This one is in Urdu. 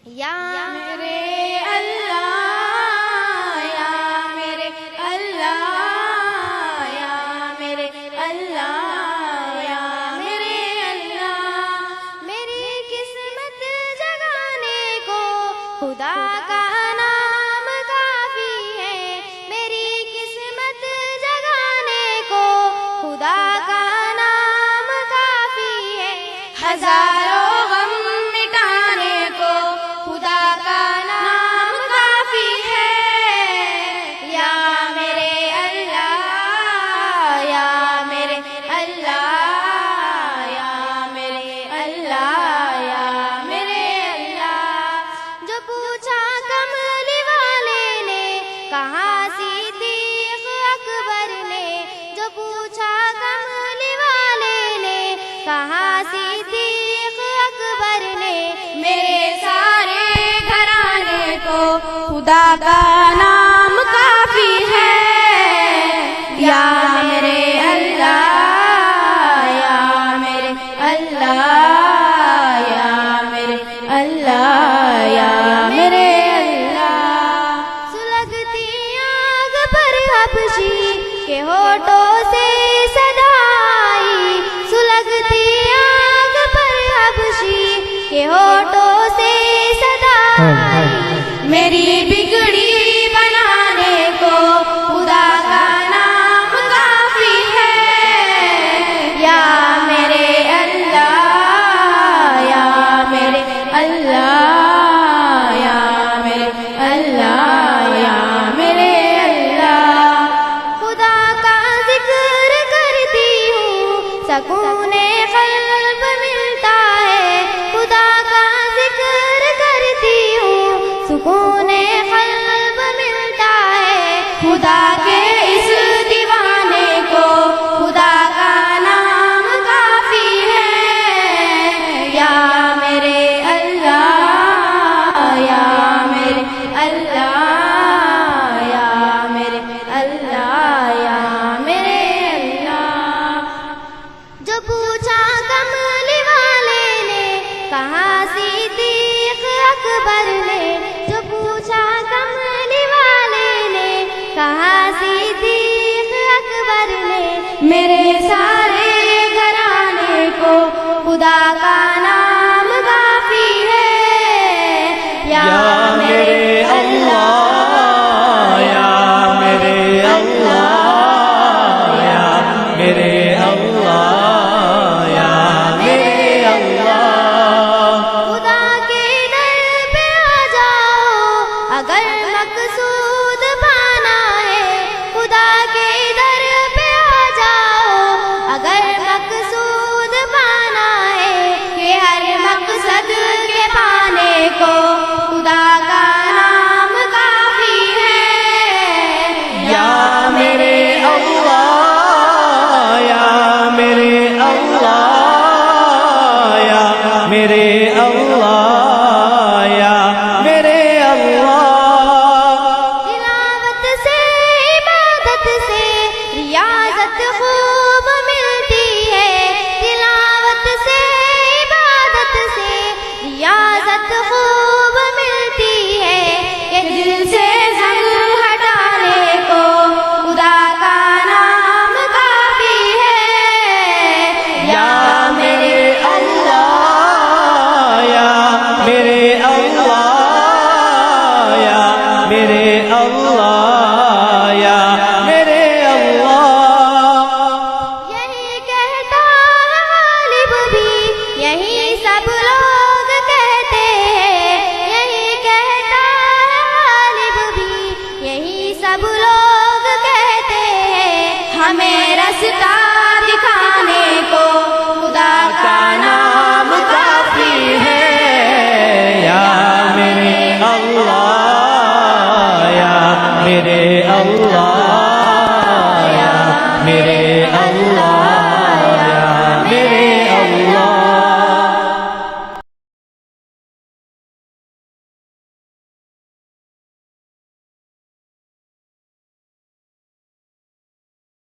یا میرے اللہ، یا میرے اللہ، یا میرے اللہ، یا میرے اللہ، میری قسمت جگانے کو خدا کا نام کافی ہے، میری قسمت جگانے کو خدا کا نام کافی ہے، ہزاروں غم مٹانے کو خدا کا نام کافی ہے، یا میرے اللہ، یا میرے اللہ، یا میرے اللہ، یا میرے اللہ، جو پوچھا کملی والے نے کہاں صدیق اکبر نے، جو پوچھا کملی والے نے کہاں صدیق اکبر نے، میرے سارے گھرانے کو خدا کا نام کافی ہے، یا میرے اللہ، یا میرے اللہ، یا میرے اللہ، یا میرے اللہ، سلگتی آگ پر حبشی کے ہونٹوں سے صدا آئی، سلگتی آگ پر حبشی کے ہونٹوں سے صدا آئی، میری بگڑی بنانے کو خدا کا نام کافی ہے، یا میرے اللہ، یا میرے اللہ، یا میرے اللہ، یا میرے اللہ، خدا کا ذکر کرتی ہوں سکون قلب ملتا ہے، خدا کا ذکر کرتی ہوں سکون قلب ملتا ہے، خدا کے اس دیوانے کو خدا کا نام کافی ہے، یا میرے اللہ، یا میرے اللہ، یا میرے اللہ، یا میرے اللہ، جو پوچھا کملی والے نے کہاں صدیق اکبر نے، جو پوچھا کملی والے نے کہاں صدیق اکبر نے، میرے سارے گھرانے کو خدا کا نام کافی ہے، یا میرے اللہ، یا میرے اللہ، یا میرے اللہ، یا میرے اللہ، خدا کے در پہ آ جاؤ اگر مقصود پانا ہے، خدا کے در پہ آ جاؤ اگر مقصود پانا ہے، کہ ہر مقصد کے پانے کو خدا کا نام کافی ہے، یا میرے اللہ، یا میرے اللہ، یا میرے اللہ، یا میرے اللہ، تلاوت سے عبادت سے ریاضت خوب ملتی ہے، تلاوت سے عبادت سے ریاضت خوب ملتی ہے، کہ دل سے زنگ ہٹانے کو خدا کا نام کافی ہے، یا میرے اللہ، یا میرے اللہ، یا میرے اللہ، یا میرے اللہ، یہی کہتا ہے غالب بھی یہی سب لوگ کہتے ہیں، یہی کہتا ہے غالب بھی یہی سب لوگ کہتے ہیں، ہمیں رستہ دکھانے کو خدا کا نام کافی ہے، یا میرے اللہ، یا میرے اللہ، یا میرے اللہ،